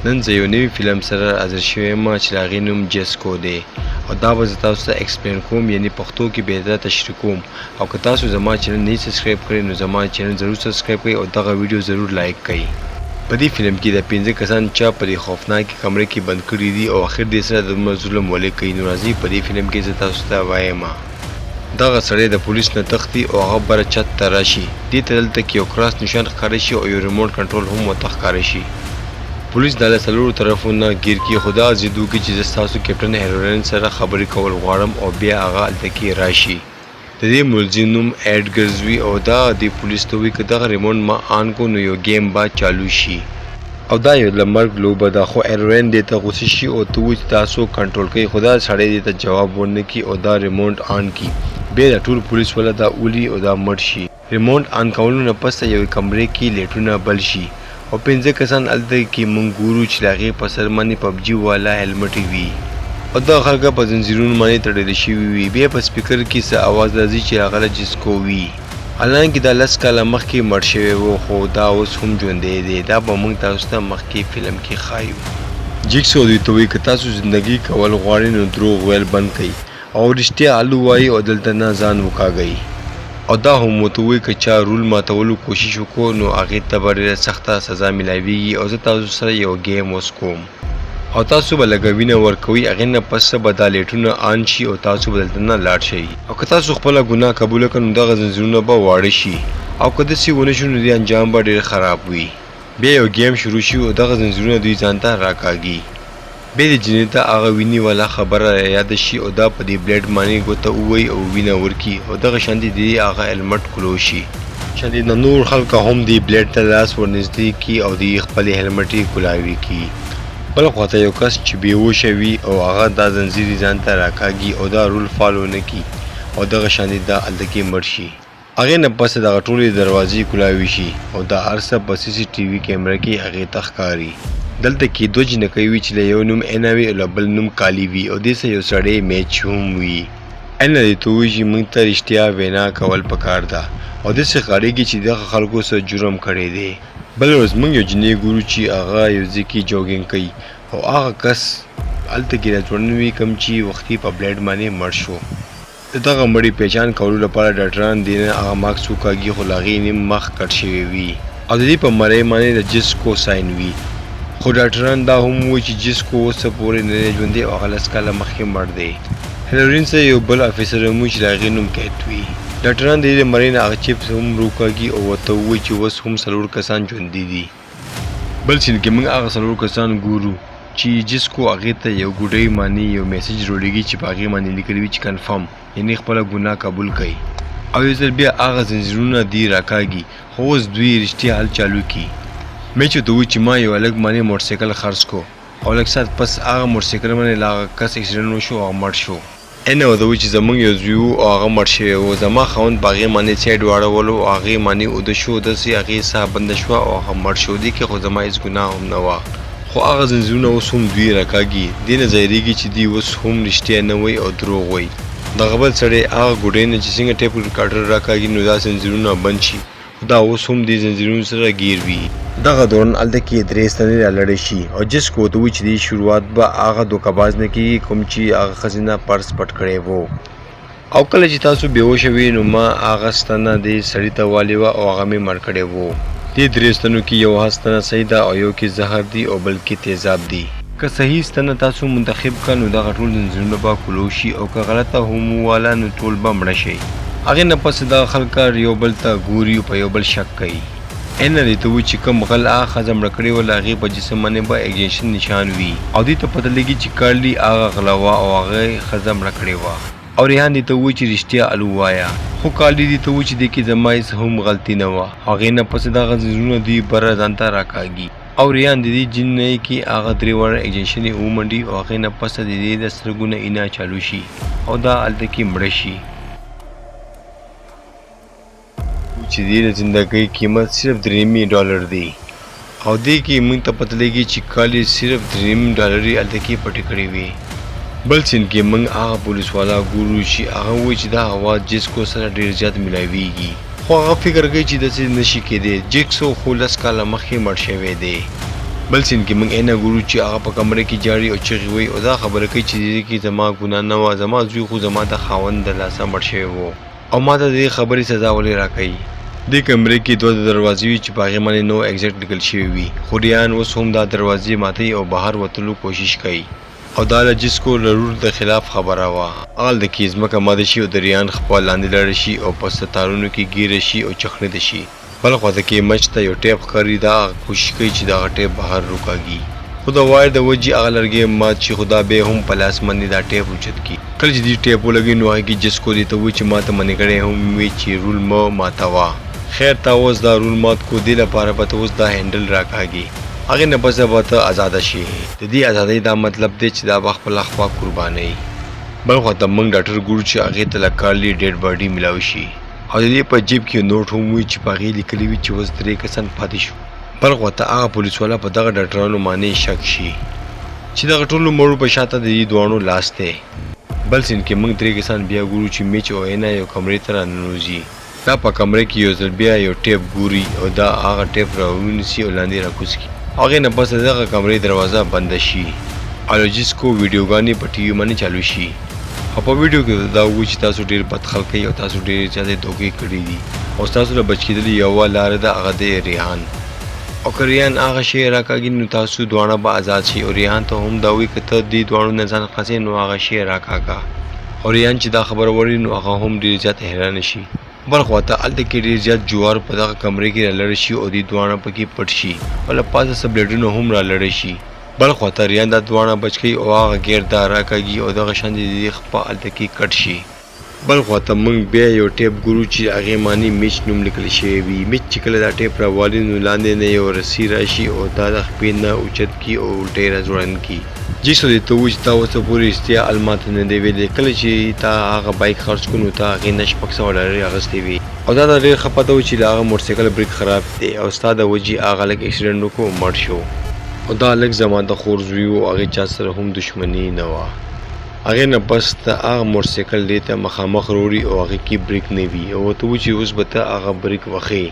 نن زه یو نوی فلم سره حاضر شوی یم چې د هغې نوم جیسکو دی او دا به زه تاسو ته ایکسپلین کوم، یعنی پښتو کې به دا تشریح کوم. او که تاسو زما چینل نه سبسکرایب کړئ نو زما چینل ضرور سبسکرایب کړئ او دغه ویډیو ضرور لایک کړئ. په دې فلم کې د 15 کسان چا په دې خوفناکې کمرې کې بند کړي دي او اخر دې سره د ظلم ولې کوي. نو راځئ په دې فلم کې زه تاسو ته وایم دغه سړی د پولیس نه تښتي او هغه بره چت ته راشي. دې ته دلته کې یو کراس نشان ښکاره شي او یو ریموټ کنټرول هم ورته ښکاره شي. پولیس دا له څلورو طرفونو ګیر کې خو دا ضد وکړي چې زه ستاسو کیپټن هیروین سره خبرې کول غواړم او بیا هغه هلته کې راشي. د دې ملزم نوم ایډګرز وي او دا د پولیس ته وایي که دغه ریموټ ما آن کو نو یو گیم به چالو شي او دا یو د مرګ لوبه ده. خو هیروین دې ته غوسه شي او ته وایي چې تاسو کنټرول کوئ، خو دا سړی دې ته جواب ورنه کړي او دا ریموټ آن کړي. بیا د ټول پولیس والا دا ولي او دا مړ شي. ریموټ آن کولو نه پس یو کمرې کې لیټونه بل شي او 15 کسان هلته کې موږ ګورو چې د هغې په سر باندې پبجي والا هیلمټ وي او دا خلک په زنځیرونو باندې تړلی شوي وي. بیا په سپیکر کې څه اواز راځي چې هغه جیسکو وي. حالانکې دا 10 کاله مخکې مړ شوی و خو دا اوس هم ژوندی دی. دا به موږ تاسو ته مخکې فلم کې ښایو. جیکسو دوی ته وایي که تاسو زندګي کول غواړئ نو دروغ ویل بند کړئ او رښتیا الو وایي او دلته نه ځان وکاږئ. او دا هم ورته وایي که چا رول ماتولو کوشش وکړو نو هغې ته به ډېره سخته سزا میلاویږي. او زه تاسو سره یو گیم اوس کوم او تاسو به لږه وینه ورکوئ، هغې نه پس به دا لیټونه آن شي او تاسو به دلته نه لاړ شئ. او که تاسو خپله ګناه قبوله کړئ نو دغه زنځیرونه به واړه شي او که داسې ونه شو نو د انجام به ډېر خراب وي. بیا یو گیم شروع شي او دغه زنځیرونه دوی ځان ته راکاږي. بیا د جنۍ ته هغه وینې والا خبره یاده شي او دا په دې بلیډ باندې ګوته ووهي او وینه ورکړي او دغه شانتې د دې هغه هیلمټ کلو شي. شانتې د نور خلکو هم دې بلیډ ته لاس ورنږدې کړي او د خپلې هیلمټ یې کلاوي کړي. بل خواته یو کس چې بېهوشه وي او هغه دا زنځیر ځان ته راکاږي او دا رول فالو نه کړي او دغه شانتې دا هلته کې مړ شي. هغې نه پس دغه ټولې دروازې کلاوي شي او دا هر څه په سی سی ټي وي کیمره کې هغې ته ښکاري. دلته کې دوه جنکۍ وي چې له یو نوم اینا وي او له بل نوم کالی وي او دې سره یو سړی میچ هم وي. اینا دې ته وایي چې موږ ته رښتیا وینا کول پکار ده او داسې ښکارېږي چې دغه خلکو سره جرم کړی دی. بل ورځ موږ یو جنۍ ګورو چې هغه یو ځای کې جوګینګ کوي او هغه کس هلته کې راځوړن وي کوم چې وختي په بلیډ باندې مړ شو. د دغه مړي پہچان کولو لپاره ډاکټران دې نه هغه ماکس وکاږي خو له هغې نیم مخ کټ شوی وي او د دې په مرۍ باندې د جیسکو ساین وي. خو ډاکټران دا هم وایي چې جیسکو اوسه پورې نه دی ژوندی او هغه 10 کاله مخکې مړ دی. هیروین سره یو بل افیسر هم وي چې د هغې نوم کیټ وي. ډاکټران د دې مرۍ نه هغه چپس هم روکاږي او ورته ووایي چې اوس هم 4 کسان ژوندي دي. بل سین کې موږ هغه 4 کسان ګورو چې جیسکو هغې ته یو ګوډۍ باندې یو میسج راوړېږي چې په هغې باندې لیکلي وي چې کنفرم، یعنې خپله ګناه قبول کړئ. او یو ځل بیا هغه زنځیرونه دې راکاږي خو اوس دوی رښتیا حل چالو کړي. میچ ورته وایي چې ما یو هلک باندې موټرسایکل خرڅ کو او لږ ساعت پس هغه موټرسایکل باندې له هغه کس اکسیډنټ وشو او مړ شو. اینا ورته وایي چې زموږ یو زوی و او هغه مړ شوی و. زما خاوند په هغې باندې سایډ واړولو او هغې باندې اوده شو، داسې هغې ساه بنده شوه او هغه مړ شو. دې کې خو زما هېڅ ګناه هم نه وه. خو هغه زنځیرونه اوس هم دوی راکاږي. دې نه ظاهرېږي چې دوی اوس هم رښتیا نه وایي او دروغ وایي. دغه بل سړی هغه ګوډۍ نه چې څنګه ټیپ ریکارډر راکاږي نو دا زنځیرونه بند شي. دا اوس هم دې زنځیرونو سره ګیر وي. دغه دوران هلته کې 3 ستنې رالړی شي او جیسکو ورته وایي چې دې شروعات به هغه دوکهباز نه کېږي کوم چې هغه ښځې نه پرس پټ کړی و. او کله چې تاسو بېهوشه وي نو ما هغه ستنه دې سړي ته والې وه او هغه مې مړ کړی و. دې 3 ستنو کې یو ستنه صحیح ده او یو کې زهر دی او بل کې تیزاب دی. که صحیح ستنه تاسو منتخب کړه نو دغه ټول زنځیرونه به کلو شي او که غلطه هم وواله نو ټول به مړه شئ. هغې نه پس دغه خلک یو بل ته ګوري او په یو بل شک کوي. اینا دې ته وایي چې کوم غل هغه ښځه مړه کړې وه له هغې په جسم باندې به اګزیشن نشان وي او دې ته پته لګي چې کارلي هغه غله وه او هغه ښځه مړه کړې وه. او ریحان دې ته وایي چې رښتیا الو وایه. خو کارلي دې ته وایي چې دې کې زما هېڅ هم غلطي نه وه. هغې نه پس دغه زنځیرونه دوی بره ځان ته راکاږي او ریحان د دې جنۍ کې هغه 3 واړه اګزیشن یې ومنډي او هغې نه پس د دې د سترګو نه اینا چالو شي او دا هلته کې مړه شي. چې دې د زندګۍ قیمت صرف $3 دی او دې کې موږ ته پته لګي چې کالي صرف $3 یې هلته کې پټې کړې وي. بل سین کې موږ هغه پولیس والا ګورو چې هغه وایي چې دا هوا جیسکو سره ډېر زیات میلاویږي خو هغه فکر کوي چې داسې نشي کېدی. جیکسو خو 10 کاله مخکې مړ شوی دی بل سین کې موږ نه ګورو چې هغه په کمره کې جاړي او چغې وي او دا خبره کوي چې دې کې زما ګناه نه وه، زما زوی خو زما د خاوند د لاسه مړ شوی و او ما ته د دې خبرې سزا ولې راکوي. دې کمرې کې دوه دروازې وي چې په هغې باندې نو ایگزیکټ لیکل شوي وي، خو ریان اوس هم دا دروازې ماتوي او بهر وتلو کوشش کوي او دا له جسکو لرور د خلاف خبره وه. هغه د کې ځمکه ماده شي او د ریان خپل لاندې لاړه شي او په ستارونو کې ګیره شي او چخڼده شي. بل خوا ته کې مچ ته یو ټیپ ښکاري، دا کوشش کوي چې دغه ټیپ بهر روکاږي، خو د وایر د وجې هغه لرګی مات شي، خو دا بیا هم په لاس باندې دا ټیپ اوچت کړي. کله چې دې ټیپ ولګي نو هغې کې جسکو دې ته وایي چې ما ته منې کړی هم وي چې رول مه ماتوه. خیر تا اوس دا رول مات کو، دې لپاره به ته اوس دا هینډل راکاږي، هغې نه پسه به ته ازاده شي. د دې ازادۍ دا مطلب دی چې دا به خپله خوا قربانوي. بل خوا ته موږ ډاکټر ګورو چې هغې ته له کارلي ډیډ باډي میلاو شي او د دې په جیب کې نوټ هم وي چې په هغې لیکلي وي چې اوس 3 کسان پاتې شو. بل خوا ته هغه پولیس والا په دغه ډاکټرانو باندې شک شي چې دغه ټولو مړو په شاته د دې دواړو لاس دی. بل سین کې موږ 3 کسان بیا ګورو چې میچ او اینا یو کمرې ته راننوځي. دا په کمرې کې یو ځل بیا یو ټیپ ګوري او دا هغه ټیپ راونیسي او لاندې راکوز کړي. هغې نه پس دغه کمرې دروازه بنده شي او جسکو ویډیوګانې په ټي وي باندې چالو شي او په ویډیو کې دا وایي چې تاسو ډېر بد خلک یې او تاسو ډېرې زیاتې دوکې کړي دي او ستاسو له بچ کېدلې یوه لاره ده، هغه دی ریحان. او که ریحان هغه شی راکاږي نو تاسو دواړه به آزاد شي او ریحان ته هم دا وایي که ته دې دواړو نه ځان خلاصوې نو هغه شی راکاږه. او ریحان چې دا خبره واوري نو هغه هم ډېر زیات حیرانه شي. بل خوا ته هلته کې ډېر زیات جوار په دغه کمرې کې رالړی شي او دې دواړه پکې پټ شي او له پاسه څه بلیډونه هم رالړی شي. بل خوا ته ریان دا دواړه بچ کوي او هغه ګیر دا راکاږي او دغه شان د دې خپه هلته کې کټ شي. بل خوا ته موږ بیا یو ټیپ ګورو چې هغې باندې میچ نوم لیکل شوی وي. میچ چې کله دا ټیپ راوالي نو لاندې نه یو رسۍ راشي او دا د خپې نه اوچت کړي او الټۍ راځوړند کړي. جیسو دې ته وایي چې تا اوسه پورې رښتیا الما ته نه دی ویلی، کله چې تا هغه بایک خرڅ کړو نو تا هغې نه $600 اخیستې وي او دا ډېر ښه پته و چې د هغه موټرسایکل بریک خراب دی او ستا د وجې هغه لږ اکسیډنټ وکړو او مړ شو. او دا لږ زما د خور زوی و، هغې چا سره هم دښمني نه وه. هغې نه پس ته هغه موټرسایکل دې ته مخامخ وروړي او هغې کې بریک نه وي او ورته وایي چې اوس به ته هغه بریک وښې.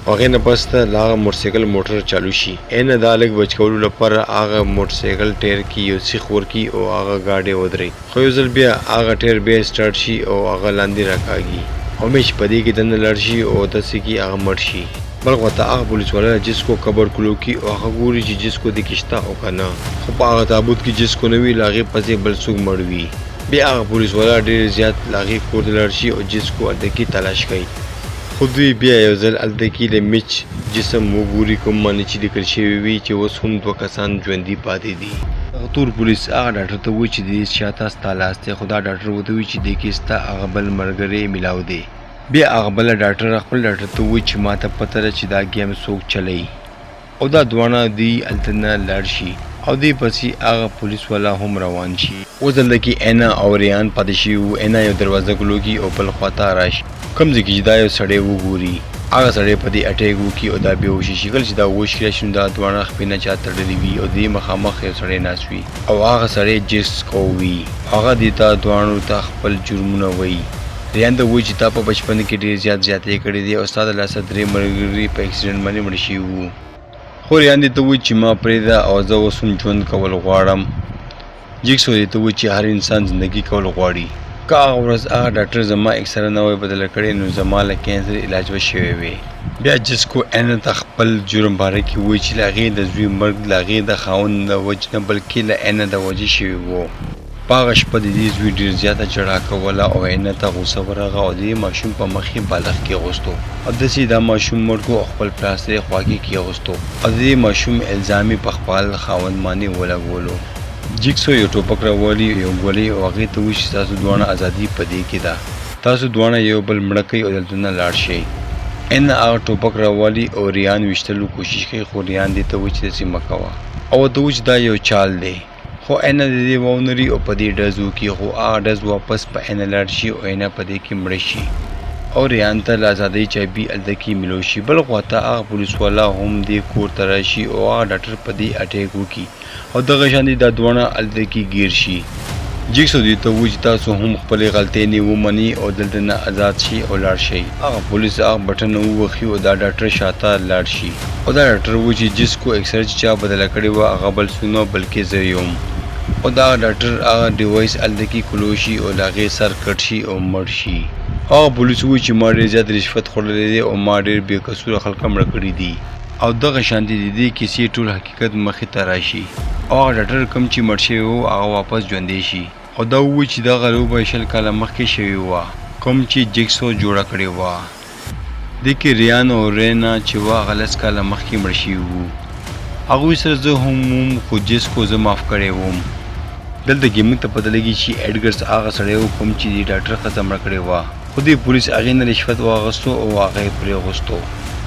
هغې نه پس ته له هغه موټرسایکل موټر چالو شي. اینه دا لږ بچ کولو لپاره هغه موټرسایکل ټایر کې یو سیخ ورکړي او هغه ګاډی ودرېږي، خو یو ځل بیا هغه ټایر بیا سټارټ شي او هغه لاندې راکاږي او میچ په دې کې دننه لاړ شي او داسې کې هغه مړ شي. بل خوا ته هغه پولیس والا جسکو قبر کلو کړي او هغه ګوري چې جسکو دې کې شته او که نه، خو په هغه تابوت کې جسکو نه وي، له هغې پسې بل څوک مړ وي. بیا هغه پولیس والا ډېر زیات له هغې کور ته لاړ شي او جسکو هلته کې تلاش کوي، خو دوی بیا یو ځل هلته کې د میچ جسم وګوري کوم باندې چې لیکل شوي وي چې اوس هم 2 کسان ژوندي پاتې دي. هغه تور پولیس هغه ډاکټر ته وایي چې د دې شاته ستا لاس دی، خو دا ډاکټر ورته وایي چې دې کې ستا هغه بل ملګری میلاو دی. بیا هغه بله ډاکټر خپل ډاکټر ته وایي چې ما ته پته ده چې دا ګیم څوک چلوي او دا دواړه دوی هلته نه لاړ شي او دوی پسې هغه پولیس والا هم روان شي. اوس دلته کې اینا او ریان پاتې شوي وو. اینا یو دروازه کلوکي او بل خوا ته راشي، کوم ځای کې چې دا یو سړی وګوري هغه سړی په دې اټیک وکړي او دا بېهوشي شي. کله چې دا هوش کې راشي نو دا دواړه خپې نه چا تړلي وي او دې مخامخ یو سړی ناست وي او هغه سړی جسکو وي. هغه دې ته دواړو ته خپل جرمونه وایي. ریان ته وایي چې تا په بچپن کې ډېر زیات زیاتې کړې دي او ستا د لاسه 3 ملګري په اکسیډنټ باندې مړه شوي وو. خو ریان دې ته وایي چې ما پرېږده او زه اوس هم ژوند کول غواړم. جیکسو دې ته وایي چې هر انسان زندګي کول غواړي. که هغه ورځ هغه ډاکټر زما اکسره نه وای بدله کړې نو زما له کینسر علاج به شوی وی. بیا جسکو اینا ته خپل جرم باره کې وایي چې له هغې د زوی مرګ له هغې د خاوند د وجې نه بلکې له اینا د وجې شوي وو. په هغه شپه د دې زوی ډېر زیاته ژړا کوله او اینا ته غوسه ورغله او د دې ماشوم په مخ یې بالښت کېغوستو او داسې دا ماشوم مړ کړو او خپل پلاسټر یې خوا کې کېغوستو او د دې ماشوم الزام یې په خپل خاوند باندې ولګولو. جیکسو یو ټوپک راوالي یو ګولۍ او هغې ته وایي چې تاسو دواړه ازادي په دې کې ده، تاسو دواړه یو بل مړه کوئ او دلته نه لاړ شئ. اینا هغه ټوپک راوالي او ریان ویشتلو کوشش کوي خو ریان دې ته وایي چې داسې مه کوه او ورته وایي چې دا یو چال دی. خو اینا د دې واونري او په دې ډز وکړي خو هغه ډز واپس په اینا لاړ شي او اینا په دې کې مړه شي او ریان ته له ازادۍ چابي هلته کې میلو شي. بل خوا ته هغه پولیس والا هم دې کور ته راشي او هغه ډاکټر په دې اټیک وکړي او دغه شان دا دواړه هلته کې ګیر شي. جیکسو دې ته وایي چې تاسو هم خپلې غلطۍ نه ومنئ او دلته نه آزاد شئ او لاړ شئ. هغه پولیس هغه بټن ووهي او دا ډاکټر شاته لاړ شي او دا ډاکټر وایي چې جیسکو اکسره چې چا بدله کړې وه هغه بل څوک نه بلکې زه یم. او دا ډاکټر هغه ډیوایس هلته کې کلو شي او له هغې سر کټ شي او مړ شي. هغه پولیس وایي چې ما ډېر زیات رشوت خوړلی دی او ما ډېر بې قصوره خلکه مړه کړي دي او دغه شانتې د دې کیسې ټول حقیقت مخې ته راشي او هغه ډاکټر کوم چې مړ شوی و هغه واپس ژوندی شي او دا ووایي چې دغه لوبه 20 کاله مخکې شوې وه کوم چې جیکسو جوړه کړې وه. دې کې ریان او رینا چې وه هغه 10 کاله مخکې مړ شوي وو. هغوی سره زه هم وم خو جیسکو زه معاف کړی وم. دلته کې موږ ته پته لګي چې ایډګرز هغه سړی و کوم چې د ډاکټر ښځه مړه کړې وه خو دې پولیس هغې نه رشوت واخیستو او هغه یې پرېغوستو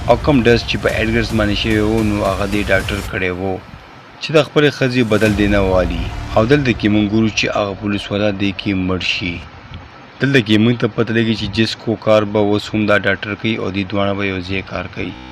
او کوم ډز چې په ایډګرز باندې شوی و نو هغه دې ډاکټر کړی و چې د خپلې ښځې بدل دې نه والي او دلته کې موږ ګورو چې هغه پولیس والا دې کې مړ شي. دلته کې موږ ته پته لګي چې جیسکو کار به اوس هم دا ډاکټر کوي او دې دواړه به یو ځای کار کوي.